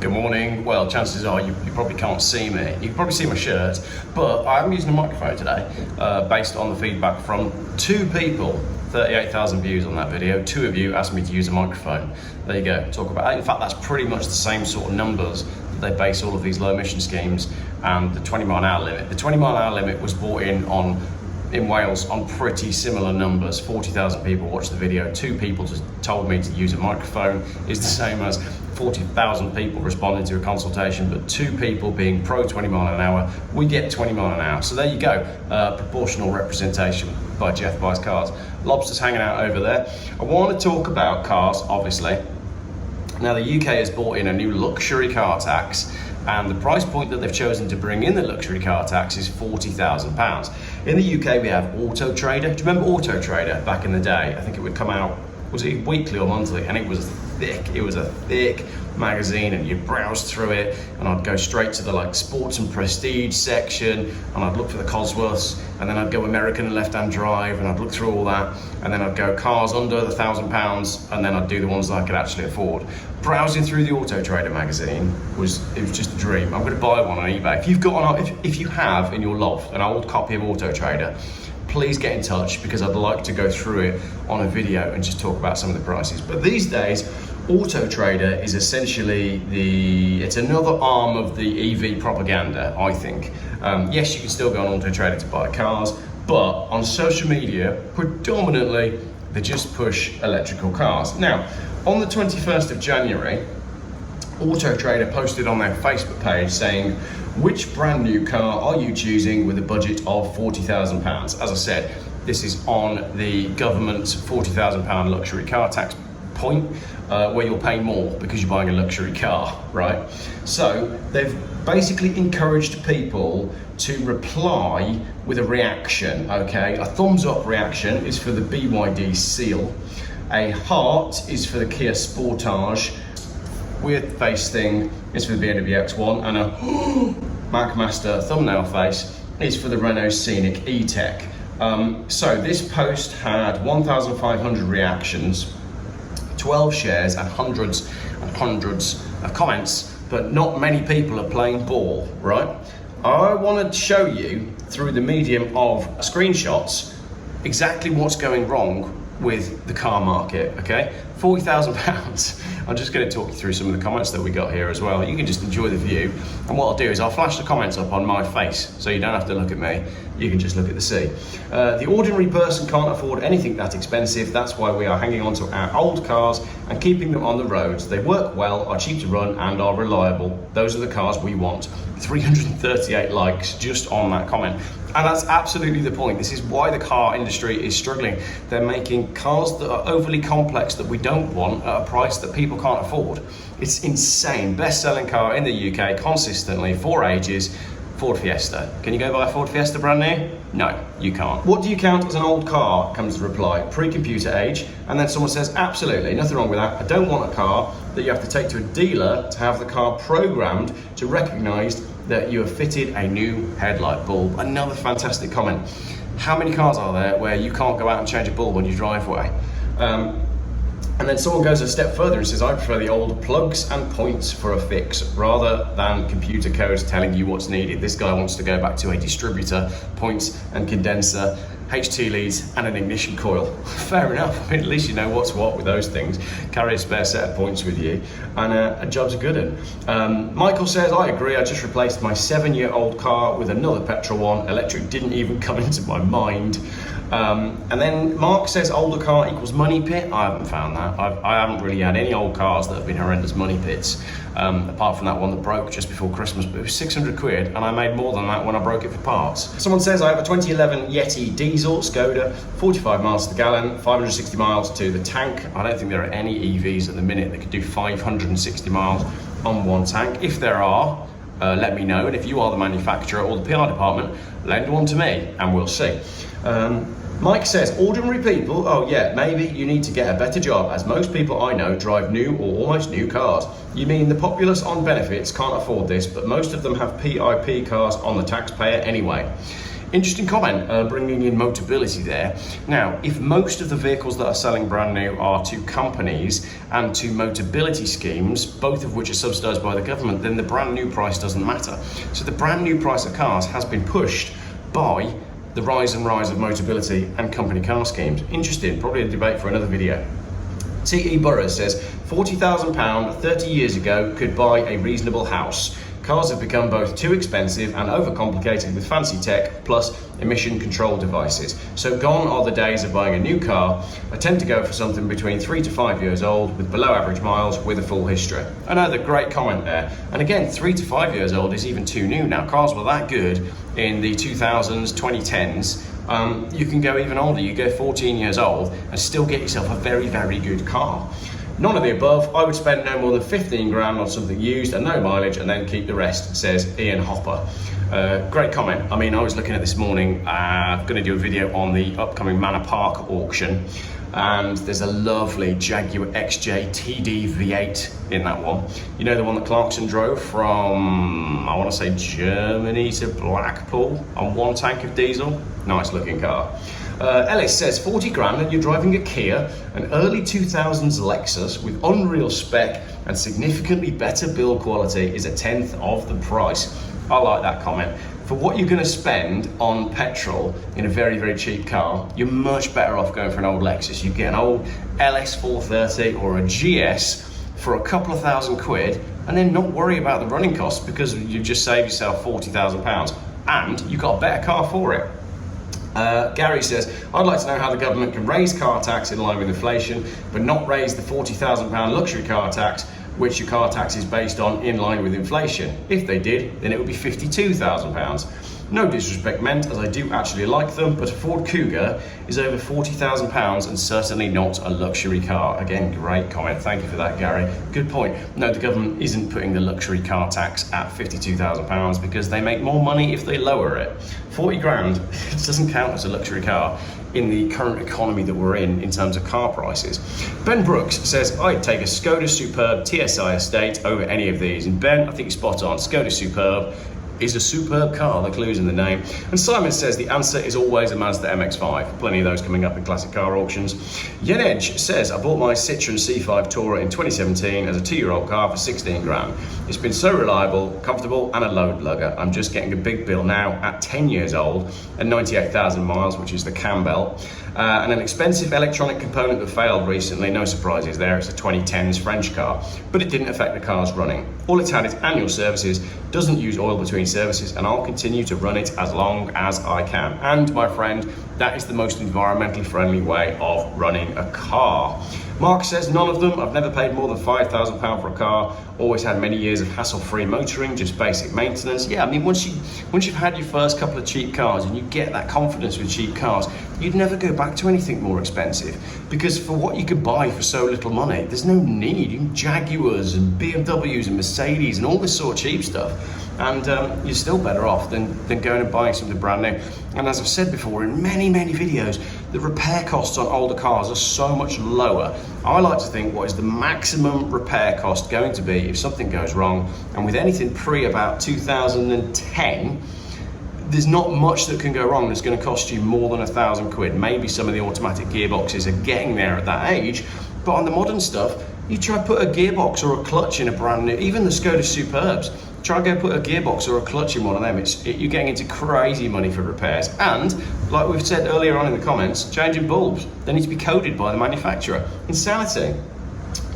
Good morning. Well, chances are you probably can't see me. You can probably see my shirt, but I'm using a microphone today based on the feedback from 2 people. 38,000 views on that video. 2 of you asked me to use a microphone. There you go. Talk about it. In fact, that's pretty much the same sort of numbers that they base all of these low emission schemes and the 20-mile-an-hour limit. The 20-mile-an-hour limit was brought in Wales on pretty similar numbers. 40,000 people watched the video. 2 people just told me to use a microphone is the same as 40,000 people responding to a consultation, but 2 people being pro 20 mile an hour, we get 20 mile an hour. So there you go, proportional representation by Geoff Buys Cars. Lobster's hanging out over there. I want to talk about cars, obviously. Now the UK has brought in a new luxury car tax, and the price point that they've chosen to bring in the luxury car tax is £40,000. In the UK we have Autotrader. Do you remember Autotrader back in the day? I think it would come out, was it weekly or monthly? And it was thick. It was a thick magazine, and you'd browse through it, and I'd go straight to the sports and prestige section, and I'd look for the Cosworths, and then I'd go American and left-hand drive, and I'd look through all that, and then I'd go cars under the £1,000, and then I'd do the ones that I could actually afford. Browsing through the Autotrader magazine was just a dream. I'm going to buy one on eBay. If you have in your loft an old copy of Autotrader, please get in touch, because I'd like to go through it on a video and just talk about some of the prices. But these days, Autotrader is essentially it's another arm of the EV propaganda, I think. Yes, you can still go on Autotrader to buy cars, but on social media, predominantly, they just push electrical cars. Now, on the 21st of January, Autotrader posted on their Facebook page saying, which brand new car are you choosing with a budget of £40,000? As I said, this is on the government's £40,000 luxury car tax point, where you're paying more because you're buying a luxury car, right? So they've basically encouraged people to reply with a reaction, okay? A thumbs up reaction is for the BYD Seal. A heart is for the Kia Sportage. Weird face thing is for the BMW X1, and a MacMaster thumbnail face is for the Renault Scenic E-Tech. So this post had 1,500 reactions, 12 shares, and hundreds of comments, but not many people are playing ball, right? I want to show you through the medium of screenshots exactly what's going wrong with the car market, okay? £40,000. I'm just going to talk you through some of the comments that we got here as well. You can just enjoy the view, and what I'll do is I'll flash the comments up on my face, so you don't have to look at me, you can just look at the sea. The ordinary person can't afford anything that expensive. That's why we are hanging on to our old cars and keeping them on the roads. They work well, are cheap to run, and are reliable. Those are the cars we want. 338 likes just on that comment. And that's absolutely the point. This is why the car industry is struggling. They're making cars that are overly complex that we don't want at a price that people can't afford. It's insane. Best-selling car in the UK consistently for ages, Ford Fiesta. Can you go buy a Ford Fiesta brand new? No, you can't. What do you count as an old car? Comes the reply, pre-computer age. And then someone says, absolutely, nothing wrong with that. I don't want a car that you have to take to a dealer to have the car programmed to recognize that you have fitted a new headlight bulb. Another fantastic comment. How many cars are there where you can't go out and change a bulb on your driveway? And then someone goes a step further and says, I prefer the old plugs and points for a fix rather than computer codes telling you what's needed. This guy wants to go back to a distributor, points and condenser, HT leads and an ignition coil. Fair enough. I mean, at least you know what's what with those things. Carry a spare set of points with you, and a job's a good one. Michael says, I agree. I just replaced my 7-year-old car with another petrol one. Electric didn't even come into my mind. And then Mark says older car equals money pit. I haven't found that. I haven't really had any old cars that have been horrendous money pits, apart from that one that broke just before Christmas, but it was 600 quid, and I made more than that when I broke it for parts. Someone says I have a 2011 Yeti diesel Skoda, 45 miles to the gallon, 560 miles to the tank. I don't think there are any EVs at the minute that could do 560 miles on one tank. If there are, let me know, and if you are the manufacturer or the PR department, lend one to me and we'll see. Mike says, ordinary people, oh yeah, maybe you need to get a better job, as most people I know drive new or almost new cars. You mean the populace on benefits can't afford this, but most of them have PIP cars on the taxpayer anyway. Interesting comment, bringing in Motability there. Now, if most of the vehicles that are selling brand new are to companies and to Motability schemes, both of which are subsidised by the government, then the brand new price doesn't matter. So the brand new price of cars has been pushed by the rise of Motability and company car schemes. Interesting, probably a debate for another video. T.E. Burrows says, £40,000 30 years ago could buy a reasonable house. Cars have become both too expensive and overcomplicated with fancy tech plus emission control devices. So gone are the days of buying a new car. I tend to go for something between 3 to 5 years old with below average miles with a full history. Another great comment there. And again, 3 to 5 years old is even too new now. Cars were that good in the 2000s, 2010s. You can go even older. You go 14 years old and still get yourself a very, very good car. None of the above. I would spend no more than 15 grand on something used and no mileage and then keep the rest, says Ian Hopper. Great comment. I mean, I was looking at this morning, I'm going to do a video on the upcoming Manor Park auction, and there's a lovely Jaguar XJ TD V8 in that one. You know, the one that Clarkson drove from, I want to say Germany to Blackpool on one tank of diesel? Nice looking car. Ellis says 40 grand and you're driving a Kia, an early 2000s Lexus with unreal spec and significantly better build quality is a tenth of the price. I like that comment. For what you're going to spend on petrol in a very, very cheap car, you're much better off going for an old Lexus. You get an old LS 430 or a GS for a couple of £1,000 and then not worry about the running costs because you just save yourself £40,000 and you got a better car for it. Gary says, I'd like to know how the government can raise car tax in line with inflation, but not raise the £40,000 luxury car tax, which your car tax is based on in line with inflation. If they did, then it would be £52,000. No disrespect meant, as I do actually like them, but a Ford Cougar is over £40,000 and certainly not a luxury car. Again, great comment. Thank you for that, Gary. Good point. No, the government isn't putting the luxury car tax at £52,000 because they make more money if they lower it. 40 grand doesn't count as a luxury car in the current economy that we're in terms of car prices. Ben Brooks says, I'd take a Skoda Superb TSI Estate over any of these. And Ben, I think you're spot on. Skoda Superb is a superb car, the clue's in the name. And Simon says the answer is always a Mazda MX-5. Plenty of those coming up in classic car auctions. Yenej says, I bought my Citroen C5 Tourer in 2017 as a 2-year-old car for 16 grand. It's been so reliable, comfortable and a load lugger. I'm just getting a big bill now at 10 years old and 98,000 miles, which is the cam belt. And an expensive electronic component that failed recently, no surprises there, it's a 2010s French car, but it didn't affect the car's running. All it's had is annual services, doesn't use oil between services, and I'll continue to run it as long as I can. And my friend, that is the most environmentally friendly way of running a car. Mark says, none of them. I've never paid more than £5,000 for a car. Always had many years of hassle-free motoring, just basic maintenance. Yeah, I mean, once you've had your first couple of cheap cars and you get that confidence with cheap cars, you'd never go back to anything more expensive. Because for what you could buy for so little money, there's no need. You can Jaguars and BMWs and Mercedes and all this sort of cheap stuff. And you're still better off than going and buying something brand new. And as I've said before in many, many videos, the repair costs on older cars are so much lower. I like to think what is the maximum repair cost going to be if something goes wrong, and with anything pre about 2010, there's not much that can go wrong that's going to cost you more than £1,000. Maybe some of the automatic gearboxes are getting there at that age, but on the modern stuff, you try to put a gearbox or a clutch in a brand new, even the Skoda Superbs, try and go put a gearbox or a clutch in one of them. You're getting into crazy money for repairs. And like we've said earlier on in the comments, changing bulbs, they need to be coded by the manufacturer. Insanity.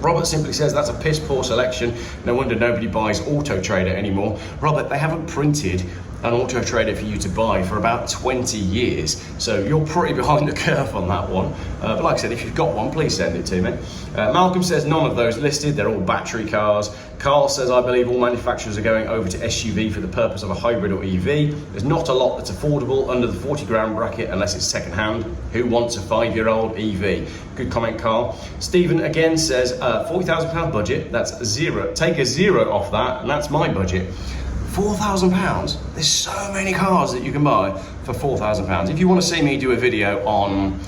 Robert simply says that's a piss poor selection. No wonder nobody buys Autotrader anymore. Robert, they haven't printed an Autotrader for you to buy for about 20 years. So you're pretty behind the curve on that one. But like I said, if you've got one, please send it to me. Malcolm says none of those listed, they're all battery cars. Carl says, I believe all manufacturers are going over to SUV for the purpose of a hybrid or EV. There's not a lot that's affordable under the 40 grand bracket unless it's second hand. Who wants a 5-year-old EV? Good comment, Carl. Stephen again says, £40,000 budget, that's zero. Take a zero off that, and that's my budget. £4,000? There's so many cars that you can buy for £4,000. If you want to see me do a video on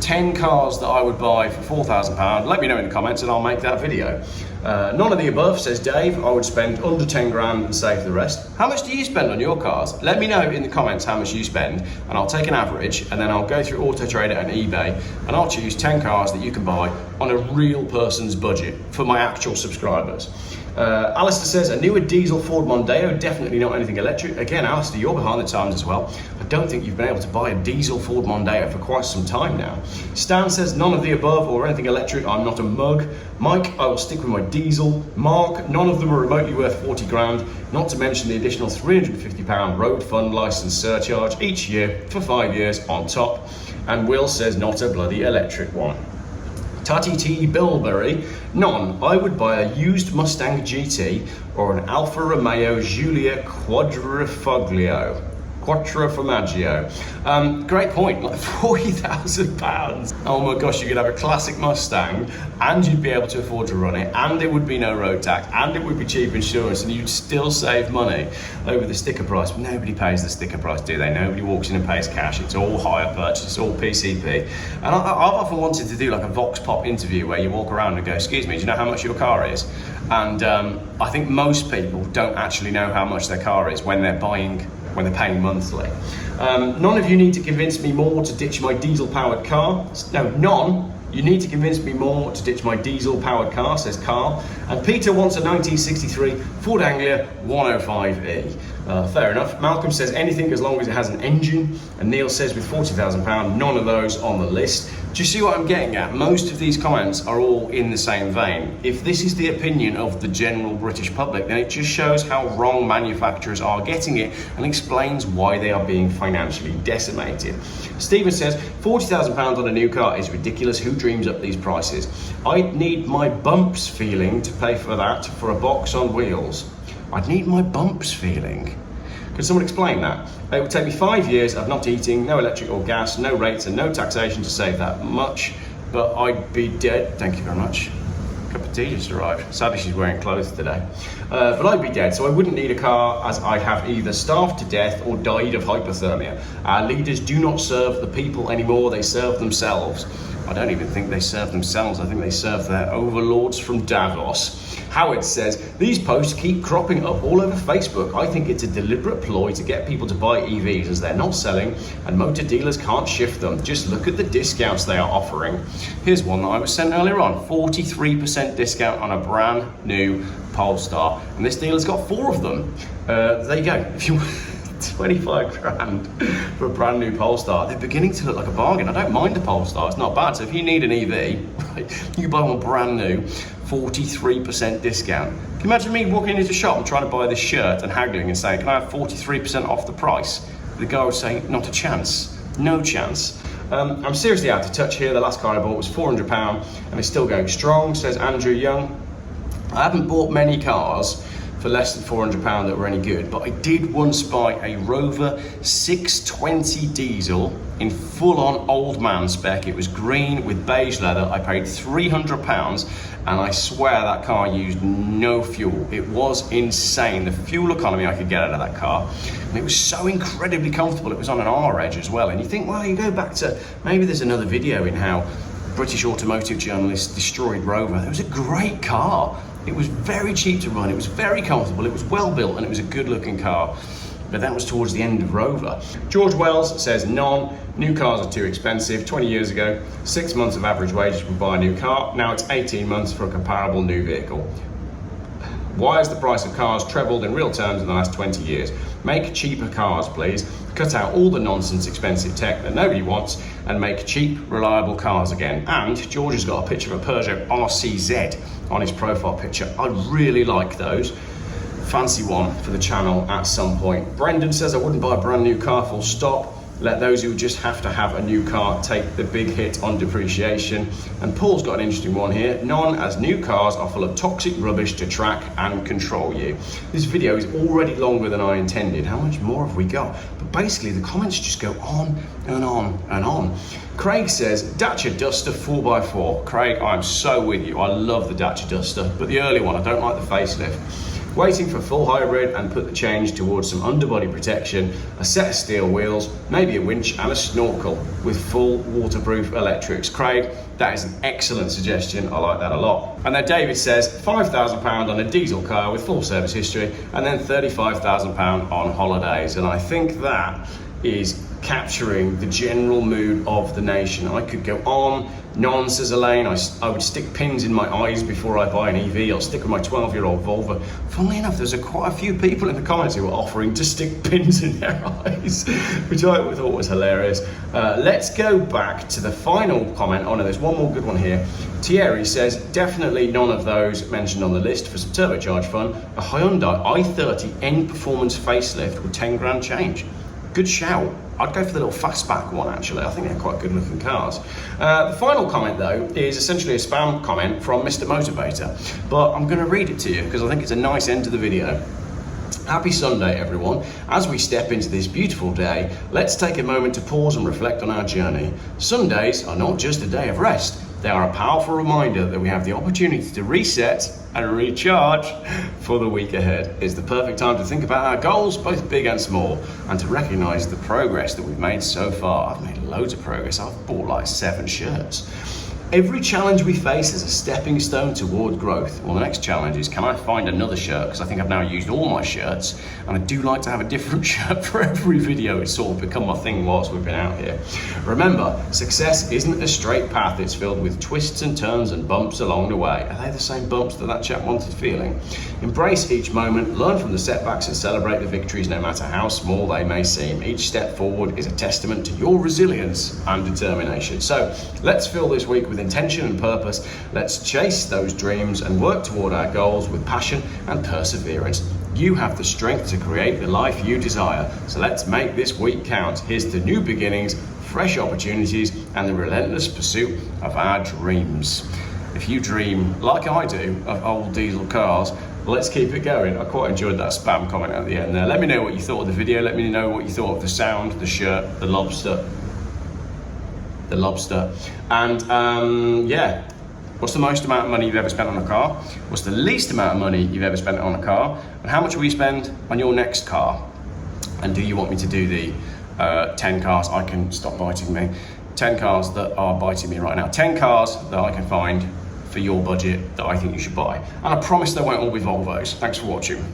10 cars that I would buy for £4,000, let me know in the comments and I'll make that video. None of the above, says Dave. I would spend under 10 grand and save the rest. How much do you spend on your cars? Let me know in the comments how much you spend, and I'll take an average, and then I'll go through Autotrader and eBay, and I'll choose 10 cars that you can buy on a real person's budget for my actual subscribers. Alistair says, a newer diesel Ford Mondeo, definitely not anything electric. Again, Alistair, you're behind the times as well. I don't think you've been able to buy a diesel Ford Mondeo for quite some time now. Stan says, none of the above or anything electric, I'm not a mug. Mike, I will stick with my diesel. Mark, none of them are remotely worth 40 grand, not to mention the additional £350 road fund licence surcharge each year for 5 years on top. And Will says, not a bloody electric one. Tati T. Bilberry, none. I would buy a used Mustang GT or an Alfa Romeo Giulia Quadrifoglio. Great point, like £40,000. Oh my gosh, you could have a classic Mustang and you'd be able to afford to run it, and it would be no road tax, and it would be cheap insurance, and you'd still save money over the sticker price. But nobody pays the sticker price, do they? Nobody walks in and pays cash. It's all hire purchase, it's all PCP. And I've often wanted to do like a Vox Pop interview where you walk around and go, excuse me, do you know how much your car is? And I think most people don't actually know how much their car is when they're paying monthly. None of you need to convince me more to ditch my diesel-powered car. No, none. You need to convince me more to ditch my diesel-powered car, says Carl. And Peter wants a 1963 Ford Anglia 105E. Fair enough. Malcolm says anything as long as it has an engine. And Neil says with £40,000, none of those on the list. Do you see what I'm getting at? Most of these comments are all in the same vein. If this is the opinion of the general British public, then it just shows how wrong manufacturers are getting it and explains why they are being financially decimated. Stephen says, £40,000 on a new car is ridiculous. Who dreams up these prices? I'd need my bumps feeling to pay for that for a box on wheels. I'd need my bumps feeling. Could someone explain that? It would take me 5 years of not eating, no electric or gas, no rates and no taxation to save that much, but I'd be dead. Thank you very much. Cup of tea just arrived. Sadly, she's wearing clothes today. But I'd be dead, so I wouldn't need a car, as I have either starved to death or died of hypothermia. Our leaders do not serve the people anymore, they serve themselves. I don't even think they serve themselves, I think they serve their overlords from Davos. Howard says, these posts keep cropping up all over Facebook. I think it's a deliberate ploy to get people to buy EVs as they're not selling and motor dealers can't shift them. Just look at the discounts they are offering. Here's one that I was sent earlier on, 43% discount on a brand new Polestar. And this dealer's got 4 of them. There you go. If you 25 grand for a brand new Polestar, they're beginning to look like a bargain. I don't mind a Polestar, it's not bad. So if you need an EV, right, you can buy one brand new, 43% discount. Can you imagine me walking into a shop and trying to buy this shirt and haggling and saying, can I have 43% off the price? The guy would say, not a chance, no chance. I'm seriously out of touch here. The last car I bought was £400 and it's still going strong, says Andrew Young. I haven't bought many cars for less than £400 that were any good, but I did once buy a Rover 620 diesel in full-on old man spec. It was green with beige leather. I paid £300 and I swear that car used no fuel. It was insane, the fuel economy I could get out of that car. And it was so incredibly comfortable. It was on an R-edge as well. And you think, well, you go back to, maybe there's another video in how British automotive journalists destroyed Rover. It was a great car. It was very cheap to run, it was very comfortable, it was well built, and it was a good looking car. But that was towards the end of Rover. George Wells says, none, new cars are too expensive. 20 years ago, 6 months of average wages would buy a new car. Now it's 18 months for a comparable new vehicle. Why has the price of cars trebled in real terms in the last 20 years? Make cheaper cars, please. Cut out all the nonsense expensive tech that nobody wants and make cheap, reliable cars again. And George has got a picture of a Peugeot RCZ on his profile picture. I really like those. Fancy one for the channel at some point. Brendan says, I wouldn't buy a brand new car, full stop. Let those who just have to have a new car take the big hit on depreciation. And Paul's got an interesting one here. None, as new cars are full of toxic rubbish to track and control you. This video is already longer than I intended. How much more have we got? But basically the comments just go on and on and on. Craig says, Dacia Duster 4x4. Craig, I'm so with you. I love the Dacia Duster, but the early one, I don't like the facelift. waiting for full hybrid and put the change towards some underbody protection, a set of steel wheels, maybe a winch and a snorkel with full waterproof electrics. Craig, that is an excellent suggestion. I like that a lot. And then David says £5,000 on a diesel car with full service history and then £35,000 on holidays. And I think that is capturing the general mood of the nation. I could go on. Non says Elaine, I would stick pins in my eyes before I buy an EV. I'll stick with my 12-year-old Volvo. Funnily enough, there's quite a few people in the comments who are offering to stick pins in their eyes, which I thought was hilarious. Let's go back to the final comment. Oh no, there's one more good one here. Thierry says, definitely none of those mentioned on the list for some turbocharged fun. A Hyundai i30 N Performance facelift with 10 grand change. Good shout. I'd go for the little fastback one actually. I think they're quite good looking cars. The final comment though is essentially a spam comment from Mr. Motivator, but I'm going to read it to you because I think it's a nice end to the video. Happy Sunday everyone. As we step into this beautiful day, let's take a moment to pause and reflect on our journey. Sundays are not just a day of rest. They are a powerful reminder that we have the opportunity to reset and recharge for the week ahead. It's the perfect time to think about our goals, both big and small, and to recognize the progress that we've made so far. I've made loads of progress. I've bought like 7 shirts. Every challenge we face is a stepping stone toward growth. Well, the next challenge is, can I find another shirt? Because I think I've now used all my shirts, and I do like to have a different shirt for every video. It's sort of become my thing whilst we've been out here. Remember, success isn't a straight path. It's filled with twists and turns and bumps along the way. Are they the same bumps that chap wanted feeling? Embrace each moment, learn from the setbacks, and celebrate the victories no matter how small they may seem. Each step forward is a testament to your resilience and determination. So let's fill this week with intention and purpose. Let's chase those dreams and work toward our goals with passion and perseverance. You have the strength to create the life you desire. So let's make this week count. Here's to new beginnings, fresh opportunities, and the relentless pursuit of our dreams. If you dream, like I do, of old diesel cars, let's keep it going. I quite enjoyed that spam comment at the end there. Let me know what you thought of the video. Let me know what you thought of the sound, the shirt, the lobster. And yeah, what's the most amount of money you've ever spent on a car? What's the least amount of money you've ever spent on a car? And how much will you spend on your next car? And do you want me to do the 10 cars I can stop biting me? 10 cars that are biting me right now. 10 cars that I can find for your budget that I think you should buy. And I promise they won't all be Volvos. Thanks for watching.